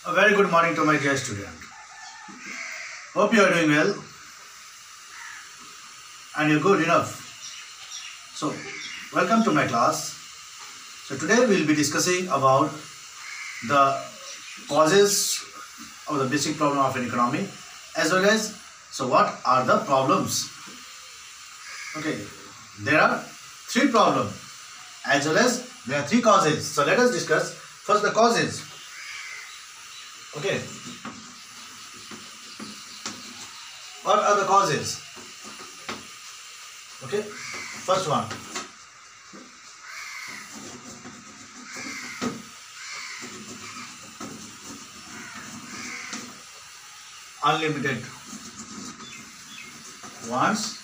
A very good morning to my dear student. Hope you are doing well and you're good enough. So, welcome to my class. So today we will be discussing about the causes of the basic problem of an economy, as well as what are the problems. Okay, there are three problems as well as there are three causes. So let us discuss first the causes. Okay, what are the causes? Okay, first one, unlimited wants,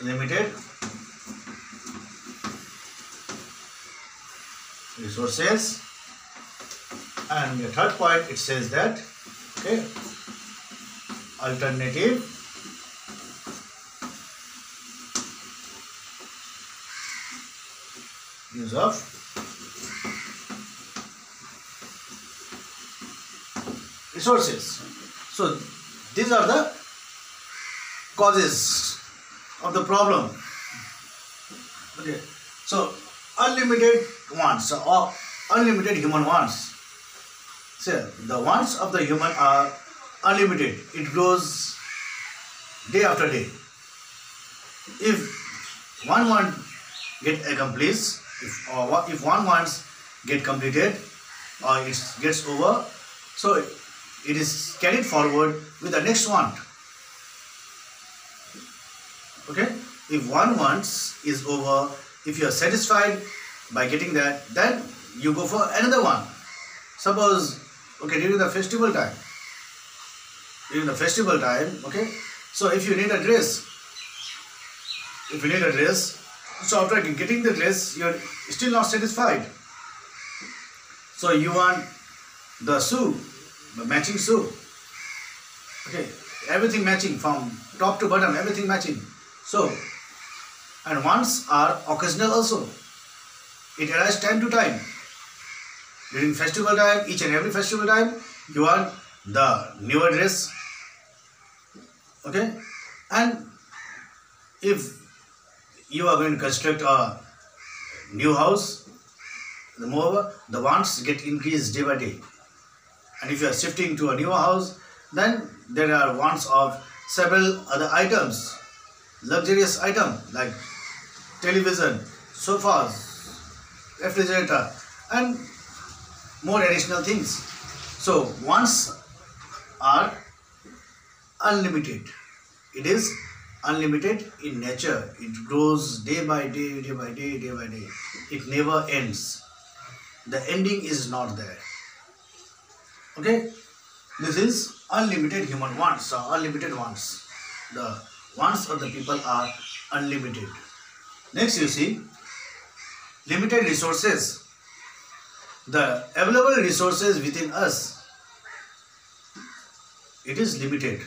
limited resources, and the third point it says that okay, alternative use of resources. So these are the causes of the problem. Okay, so unlimited wants or unlimited human wants. So the wants of the human are unlimited. It grows day after day. If one want get accomplished, if one wants get completed or it gets over, so it is carried forward with the next want. Okay, if one wants is over, if you are satisfied by getting that, then you go for another one. Suppose, okay, during the festival time, okay, so if you need a dress, so after getting the dress, you are still not satisfied. So you want the shoe, the matching shoe. Okay, everything matching from top to bottom, everything matching. So, and wants are occasional also. It arises time to time. During festival time, each and every festival time, you want the newer dress. Okay, and if you are going to construct a new house, moreover, the wants get increased day by day. And if you are shifting to a newer house, then there are wants of several other items, luxurious items like television, sofas, refrigerator, and more additional things. So wants are unlimited. It is unlimited in nature. It grows day by day, day by day, day by day. It never ends. The ending is not there. Okay, this is unlimited human wants or unlimited wants. The wants of the people are unlimited. Next you see, limited resources. The available resources within us, it is limited.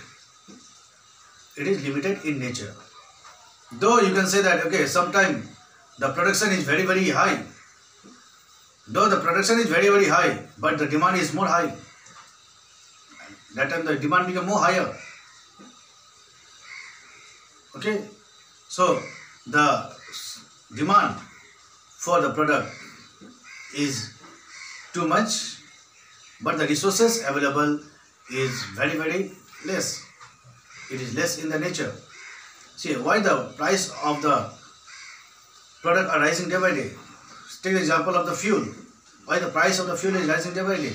It is limited in nature. Though you can say that, okay, sometimes the production is very, very high. Though the production is very, very high, but the demand is more high. That time the demand become more higher. Okay, so the demand for the product is too much, but the resources available is very, very less. It is less in the nature. See, why the price of the product are rising day by day? Take the example of the fuel. Why the price of the fuel is rising day by day?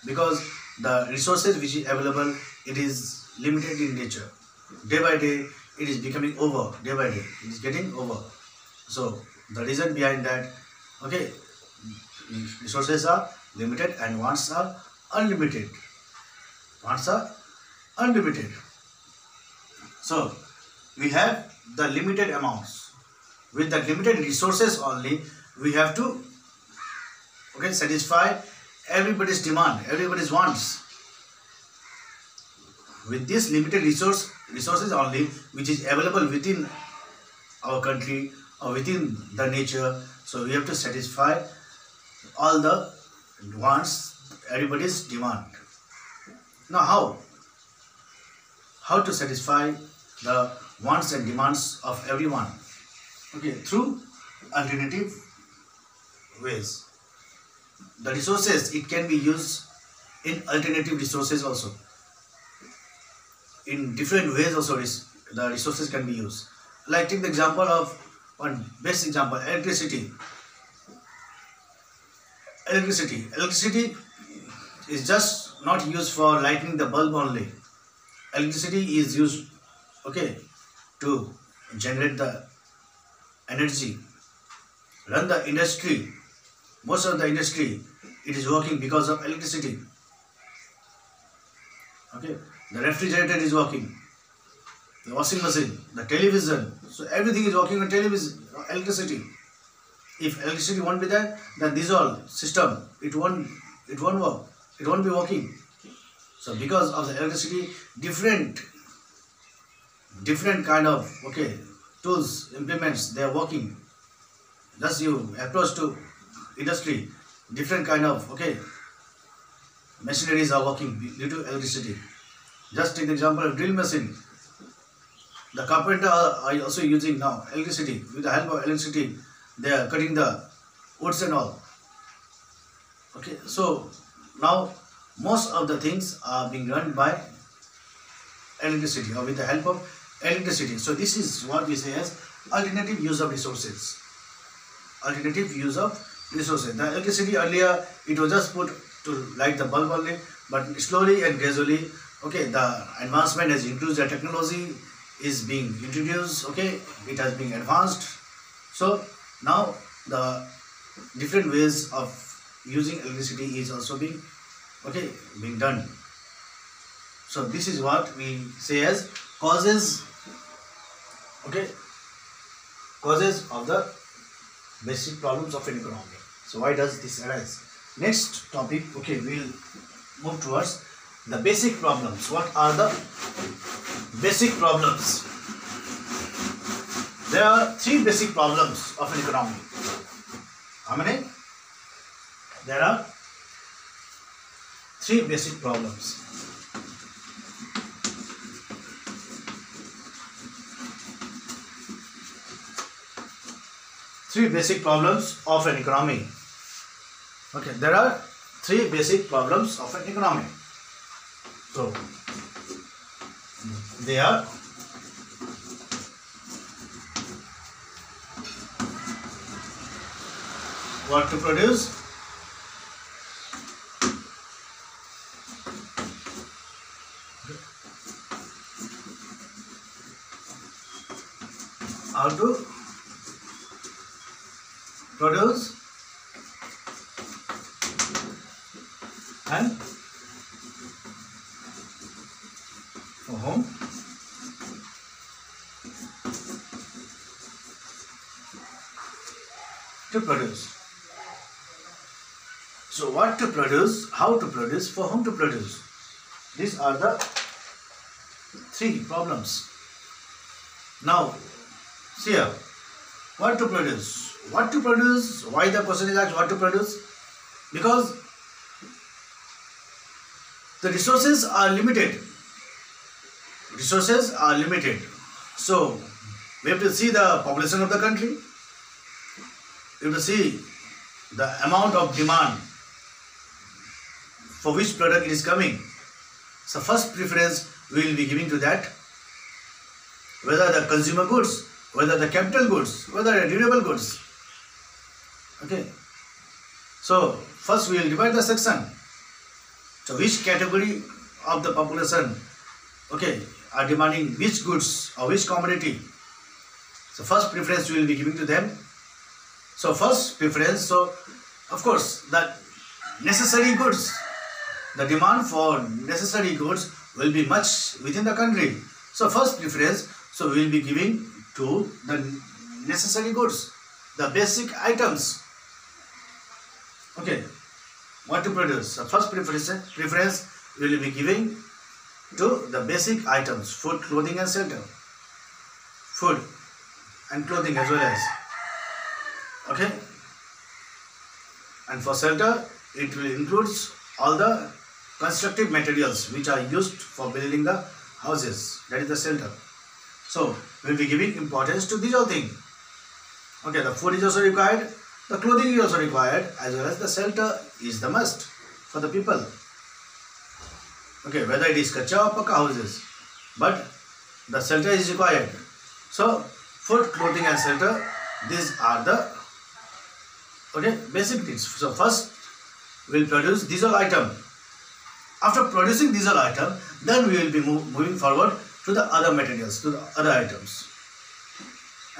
Because the resources which is available, it is limited in nature. Day by day, it is becoming over. Day by day, it is getting over. So the reason behind that, okay, resources are limited and wants are unlimited. Wants are unlimited. So we have the limited amounts. With the limited resources only, we have to satisfy everybody's demand, everybody's wants. with this limited resources only, which is available within our country or within the nature, so we have to satisfy all the wants, everybody's demand. Now how to satisfy the wants and demands of everyone? Okay, through alternative ways. The resources, it can be used in alternative resources also. In different ways also the resources can be used. Like take the example of one best example, electricity. Electricity is just not used for lighting the bulb only. Electricity is used, okay, to generate the energy, run the industry. Most of the industry, it is working because of electricity. Okay, the refrigerator is working, the washing machine, the television, so everything is working on television, electricity. If electricity won't be there, then this all system, it won't work, it won't be working. So because of the electricity, different kind of, okay, tools, implements, they are working. Thus you approach to industry, different kind of, okay, machineries are working due to electricity. Just take the example of drill machine. The carpenter are also using now electricity. With the help of electricity, they are cutting the woods and all. Okay, so now most of the things are being run by electricity or with the help of electricity. So this is what we say as alternative use of resources. Alternative use of resources. The electricity earlier, it was just put to light the bulb only, but slowly and gradually, okay, the advancement has increased, the technology is being introduced, okay, it has been advanced. So now the different ways of using electricity is also being, okay, being done. So this is what we say as causes, okay, causes of the basic problems of an economy. So why does this arise? Next topic, okay, we'll move towards the basic problems. What are the basic problems? There are three basic problems of an economy. How many? There are three basic problems. Three basic problems of an economy. Okay, there are three basic problems of an economy. So they are what to produce, how to produce, and for whom to produce. So what to produce, how to produce, for whom to produce. These are the three problems. Now, see here, what to produce. What to produce, why the question is asked what to produce? Because the resources are limited. Resources are limited. So, we have to see the population of the country. We have to see the amount of demand for which product it is coming. So, first preference we will be giving to that. Whether the consumer goods, whether the capital goods, whether the durable goods. Okay. So, first we will divide the section. So, which category of the population, okay, are demanding which goods or which commodity. So, first preference we will be giving to them. So, first preference, so of course, the necessary goods, the demand for necessary goods will be much within the country. So, first preference, so we will be giving to the necessary goods, the basic items. Okay, what to produce? So first preference we will be giving to the basic items, food, clothing and shelter. Food and clothing as well as. Okay. And for shelter, it will include all the constructive materials which are used for building the houses. That is the shelter. So, we will be giving importance to these all things. Okay, the food is also required, the clothing is also required, as well as the shelter is the must for the people. Okay, whether it is kacha or pakka houses, but the shelter is required. So, food, clothing and shelter, these are the basic needs. So, first we will produce these all items. After producing these all items, then we will be moving forward to the other materials, to the other items.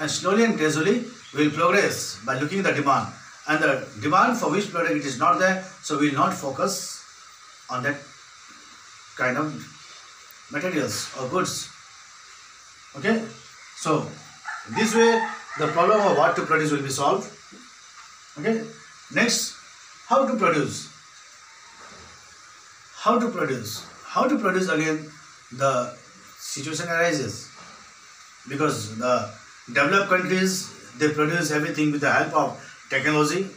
And slowly and gradually, we will progress by looking at the demand. And the demand for which product it is not there, so we will not focus on that kind of materials or goods. Okay? So, this way, the problem of what to produce will be solved. Okay? Next, how to produce. How to produce? How to produce, again, the situation arises. Because the developed countries, they produce everything with the help of technology.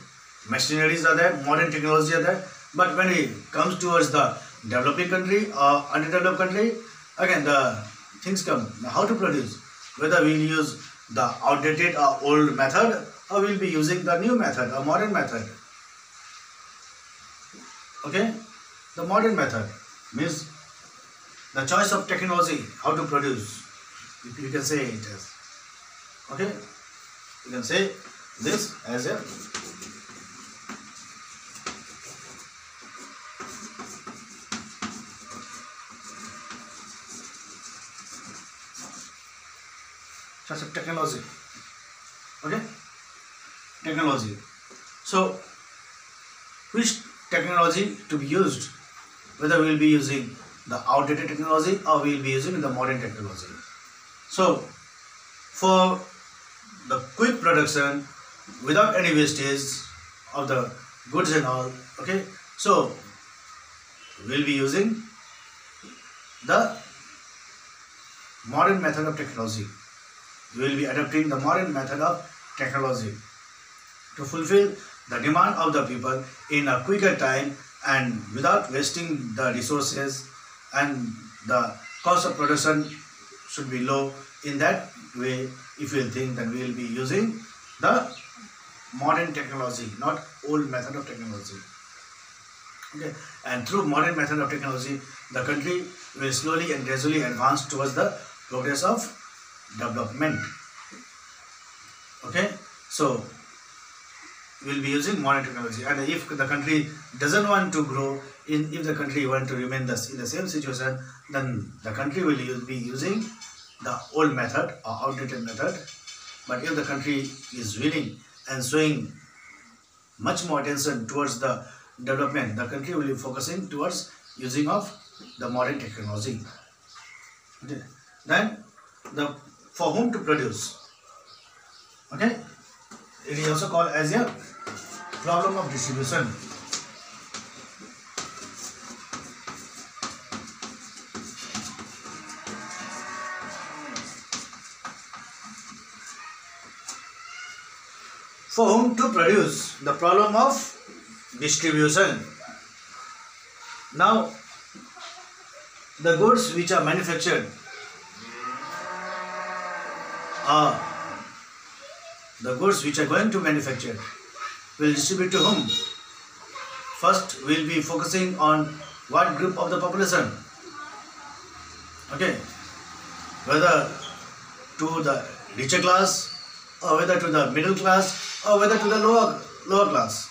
Machineries are there, modern technology are there. But when it comes towards the developing country or underdeveloped country, again the things come. How to produce? Whether we will use the outdated or old method, or we will be using the new method or modern method. Okay? The modern method means the choice of technology, how to produce. You can say it as. Okay? You can say this as a choice of technology. Okay? Technology. So, which technology to be used? Whether we will be using the outdated technology or we will be using the modern technology. So, for the quick production without any wastage of the goods and all, okay, so we will be using the modern method of technology. We will be adopting the modern method of technology to fulfill the demand of the people in a quicker time and without wasting the resources, and the cost of production should be low. In that way, if you will think, then we will be using the modern technology, not old method of technology. Okay, and through modern method of technology, the country will slowly and gradually advance towards the progress of development. Okay, so we will be using modern technology, and if the country doesn't want to grow, if the country want to remain in the same situation, then the country will be using the old method or outdated method. But if the country is willing and showing much more attention towards the development, the country will be focusing towards using of the modern technology. Okay. Then for whom to produce. Okay, it is also called as a problem of distribution. For whom to produce, the problem of distribution. Now, the goods which are manufactured the goods which are going to manufacture will distribute to whom? First, we will be focusing on what group of the population. Okay, whether to the richer class, or whether to the middle class, or whether to the lower class.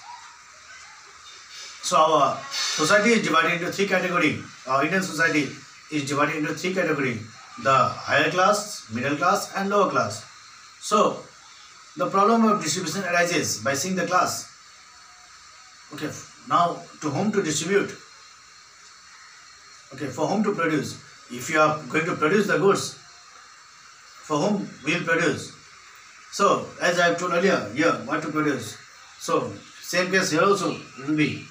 So our society is divided into three categories. Our Indian society is divided into three categories: the higher class, middle class, and lower class. So the problem of distribution arises by seeing the class. Okay, now to whom to distribute? Okay, for whom to produce? If you are going to produce the goods, for whom we will produce? So, as I have told earlier, here, what to produce. So, same case here also will be.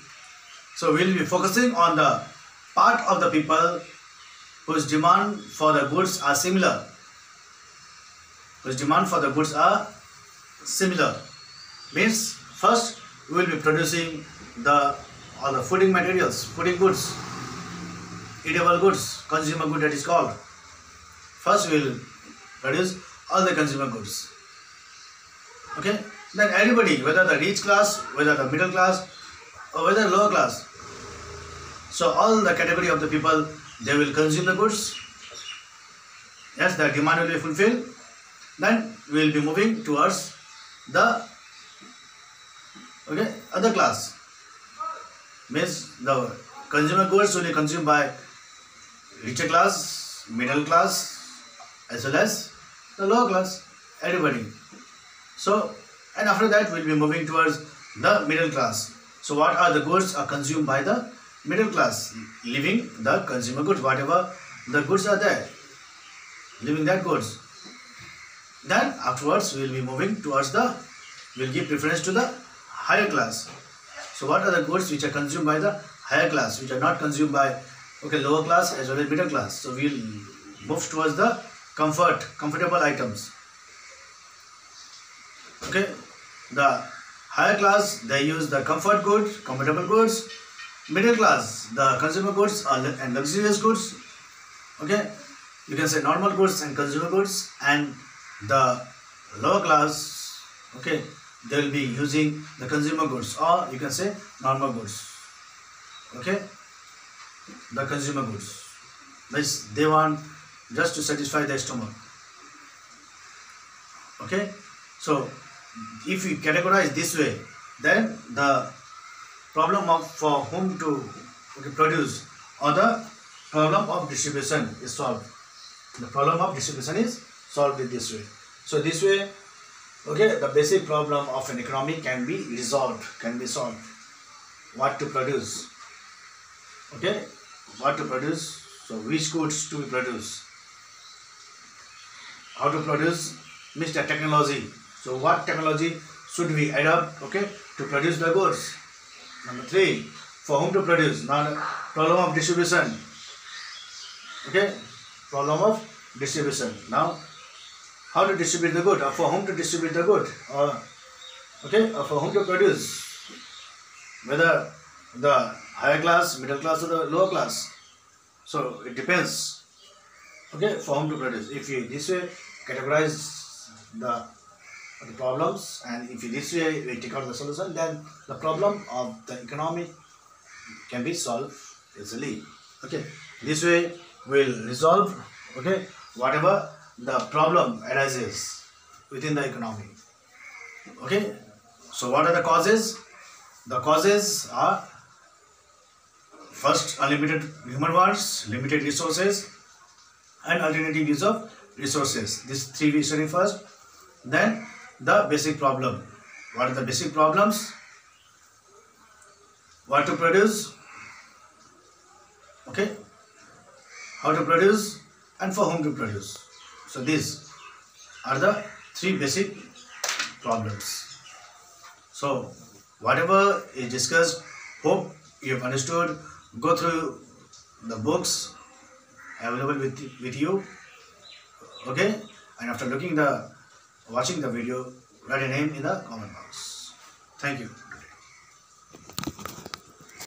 So, we will be focusing on the part of the people whose demand for the goods are similar. Whose demand for the goods are similar. Means first we will be producing all the fooding materials, fooding goods, eatable goods, consumer good that is called. First we will produce all the consumer goods. Okay? Then everybody, whether the rich class, whether the middle class, or whether lower class, so all the category of the people, they will consume the goods. Yes, the demand will be fulfilled. Then we will be moving towards the other class. Means the consumer goods will be consumed by richer class, middle class, as well as the lower class, everybody. So, and after that we will be moving towards the middle class. So what are the goods are consumed by the middle class, leaving the consumer goods, whatever the goods are there, leaving that goods. Then afterwards we will be moving towards we will give preference to the higher class. So what are the goods which are consumed by the higher class, which are not consumed by lower class as well as middle class. So we will move towards the comfortable items. Okay, the higher class, they use the comfortable goods. Middle class, the consumer goods and luxurious goods. Okay, you can say normal goods and consumer goods. And the lower class, okay, they will be using the consumer goods, or you can say normal goods. Okay, the consumer goods. They want just to satisfy their stomach. Okay, so if we categorize this way, then the problem of for whom to produce or the problem of distribution is solved. The problem of distribution is solved in this way. So this way, okay, the basic problem of an economy can be resolved, can be solved. What to produce? Okay, what to produce? So which goods to be produced? How to produce? Means the technology. So what technology should we adopt, okay, to produce the goods? Number 3, for whom to produce? Now problem of distribution. Okay, problem of distribution. Now how to distribute the good, or for whom to distribute the good, or for whom to produce, whether the higher class, middle class, or the lower class. So it depends. Okay, for whom to produce. If you this way categorize the problems, and if you this way we take out the solution, then the problem of the economy can be solved easily. Okay, this way we'll resolve whatever the problem arises within the economy. Okay, so what are the causes? The causes are first unlimited human wants, limited resources, and alternative use of resources. These 3 we study first. Then the basic problem. What are the basic problems? What to produce? Okay, how to produce and for whom to produce. So these are the 3 basic problems. So whatever is discussed, hope you have understood. Go through the books available with you. Okay, and after watching the video, write a name in the comment box. Thank you.